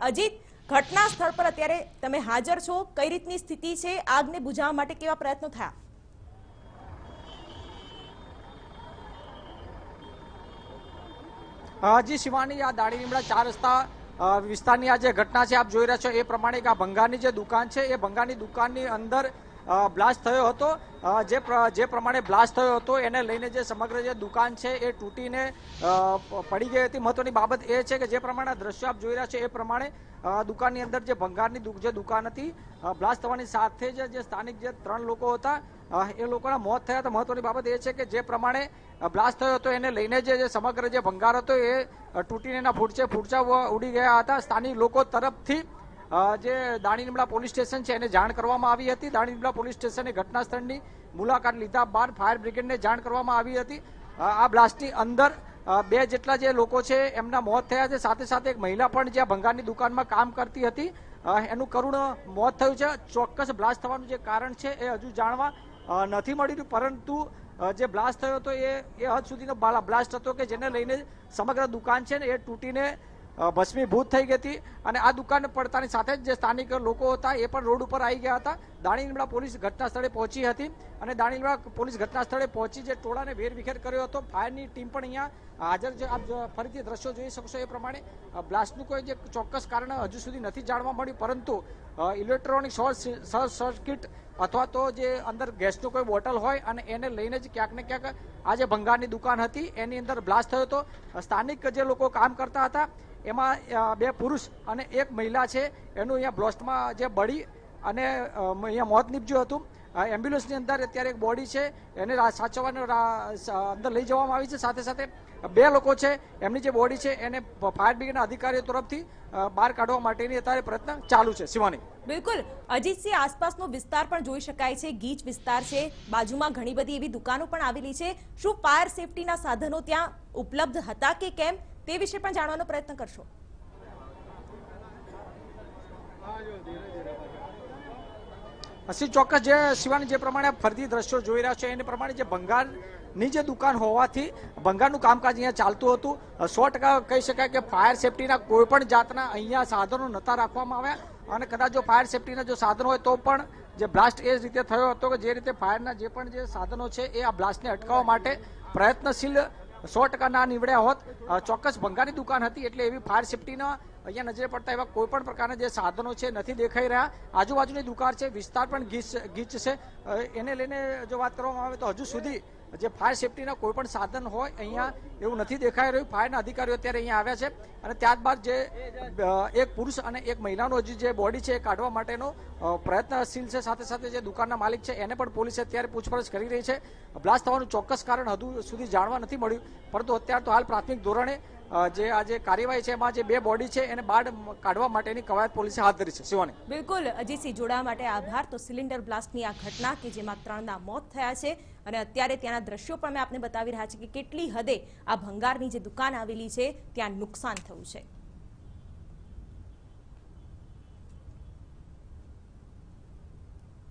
અજીત, ઘટના સ્થળ પર અત્યારે તમે હાજર છો, કઈ રીતની સ્થિતિ છે, આગને બુઝાવવા માટે કેવા પ્રયત્નો થયા? જી શિવાની, આ દાણી લીમડા 4 રસ્તા વિસ્તારની આ જે ઘટના છે આપ જોઈ રહ્યા છો એ પ્રમાણે આ ભંગારની જે દુકાન છે એ ભંગારની દુકાનની અંદર બ્લાસ્ટ થયો હતો। જે પ્રમાણે બ્લાસ્ટ થયો હતો એને લઈને જે સમગ્ર જે દુકાન છે એ તૂટીને પડી ગઈ હતી। મહત્વની બાબત એ છે કે જે પ્રમાણે દ્રશ્યો આપ જોઈ રહ્યા છો એ પ્રમાણે દુકાનની અંદર જે ભંગારની જે દુકાન હતી બ્લાસ્ટ થવાની સાથે જ જે સ્થાનિક જે 3 લોકો હતા એ લોકોના મોત થયા હતા। મહત્વની બાબત એ છે કે જે પ્રમાણે બ્લાસ્ટ થયો હતો એને લઈને જે સમગ્ર જે ભંગાર હતો એ તૂટીને એના ફૂટચા ઉડી ગયા હતા। સ્થાનિક લોકો તરફથી જે દાણી લીમડા પોલીસ સ્ટેશન છે એને જાણ કરવામાં આવી હતી। દાણી લીમડા પોલીસ સ્ટેશને ઘટના સ્થળની મુલાકાત લીધા બાદ ફાયર બ્રિગેડને જાણ કરવામાં આવી હતી। આ બ્લાસ્ટની અંદર 2 જેટલા જે લોકો છે એમના મોત થયા છે, સાથે સાથે એક મહિલા પણ જ્યાં ભંગારની દુકાનમાં કામ કરતી હતી એનું કરુણ મોત થયું છે। ચોક્કસ બ્લાસ્ટ થવાનું જે કારણ છે એ હજુ જાણવા નથી મળી રહ્યું, પરંતુ જે બ્લાસ્ટ થયો હતો એ હદ સુધીનો બ્લાસ્ટ હતો કે જેને લઈને સમગ્ર દુકાન છે ને એ તૂટીને ભસ્મીભૂત થઈ ગઈ હતી અને આ દુકાન પડતાની સાથે જ જે સ્થાનિક લોકો હતા એ પણ રોડ ઉપર આવી ગયા હતા। દાણી લીમડા પોલીસ ઘટના સ્થળે પહોંચી હતી અને દાણી લીમડા પોલીસ ઘટના સ્થળે પહોંચી જે ટોળાને વેરવિખેર કર્યો હતો। ફાયરની ટીમ પણ અહીંયા હાજર છે। આપ ફરીથી દ્રશ્યો જોઈ શકશો એ પ્રમાણે બ્લાસ્ટનું કોઈ જે ચોક્કસ કારણ હજુ સુધી નથી જાણવા મળ્યું, પરંતુ ઇલેક્ટ્રોનિક શોર્ટ સર્કિટ અથવા તો જે અંદર ગેસનો કોઈ બોટલ હોય અને એને લઈને જ ક્યાંક ને ક્યાંક આ જે ભંગારની દુકાન હતી એની અંદર બ્લાસ્ટ થયો હતો। સ્થાનિક જે લોકો કામ કરતા હતા એમાં 2 પુરુષ અને 1 મહિલા છે એનું અહીંયા બ્લાસ્ટમાં જે બળી અને અહીંયા મોત નીપજ્યું હતું। એમ્બ્યુલન્સની અંદર અત્યારે એક બોડી છે એને સાચવવાનો અંદર લઈ જવામાં આવી છે। સાથે સાથે 2 લોકો છે એમની જે બોડી છે એને ફાયર બ્રિગેડના અધિકારીઓ તરફથી બહાર કાઢવા માટેની અત્યારે પ્રયત્ન ચાલુ છે। શિવાની, બિલકુલ અજીતસિંહ, આસપાસનો વિસ્તાર પણ જોઈ શકાય છે, ગીચ વિસ્તાર છે, બાજુમાં ઘણી બધી એવી દુકાનો પણ આવેલી છે। શું ફાયર સેફટીના સાધનો ત્યાં ઉપલબ્ધ હતા કે કેમ તે વિશે પણ જાણવાનો પ્રયત્ન કરશો? ચોક્કસ જે શિવાની, જે પ્રમાણે ફરતી દ્રશ્યો જોઈ રહ્યા છો એને પ્રમાણે જે ભંગારની જે દુકાન હોવાથી ભંગારનું કામકાજ અહીંયા ચાલતું હતું। 100% કહી શકાય કે ફાયર સેફટીના કોઈ પણ જાતના અહીંયા સાધનો નહોતા રાખવામાં આવ્યા અને કદાચ જો ફાયર સેફટીના જો સાધનો હોય તો પણ જે બ્લાસ્ટ એ જ રીતે થયો હતો કે જે રીતે ફાયરના જે પણ જે સાધનો છે એ આ બ્લાસ્ટને અટકાવવા માટે પ્રયત્નશીલ 100% ના નીવડ્યા હોત। ચોક્કસ ભંગારની દુકાન હતી એટલે એવી ફાયર સેફટીના અહીંયા નજરે પડતા એવા કોઈ પણ પ્રકારના જે સાધનો છે નથી દેખાઈ રહ્યા। આજુબાજુની દુકાન છે, વિસ્તાર પણ ગીચ છે, એને લઈને જો વાત કરવામાં આવે તો હજુ સુધી જે ફાયર સેફટીના કોઈ પણ સાધન હોય અહીંયા એવું નથી દેખાઈ રહ્યું। ફાયરના અધિકારીઓ અત્યારે અહીંયા આવ્યા છે અને ત્યારબાદ જે 1 પુરુષ અને 1 મહિલાનો હજી જે બોડી છે એ કાઢવા માટેનો પ્રયત્નશીલ છે। સાથે સાથે જે દુકાનના માલિક છે એને પણ પોલીસે અત્યારે પૂછપરછ કરી રહી છે। બ્લાસ્ટ થવાનું ચોક્કસ કારણ હજુ સુધી જાણવા નથી મળ્યું, પરંતુ અત્યારે તો હાલ પ્રાથમિક ધોરણે જે આ જે કાર્યવાહી છે એમાં જે 2 બોડી છે એને બહાર કાઢવા માટેની કવાયત પોલીસે હાથ ધરી છે। શિવાની, બિલકુલ અજીતસિંહ, જોડાવા માટે આભાર। તો સિલિન્ડર બ્લાસ્ટની આ ઘટના કે જેમાં 3ના મોત થયા છે અને અત્યારે ત્યાંના દ્રશ્યો પણ મેં આપને બતાવી રહ્યા છે કે કેટલી હદે આ ભંગારની જે દુકાન આવેલી છે ત્યાં નુકસાન થયું છે।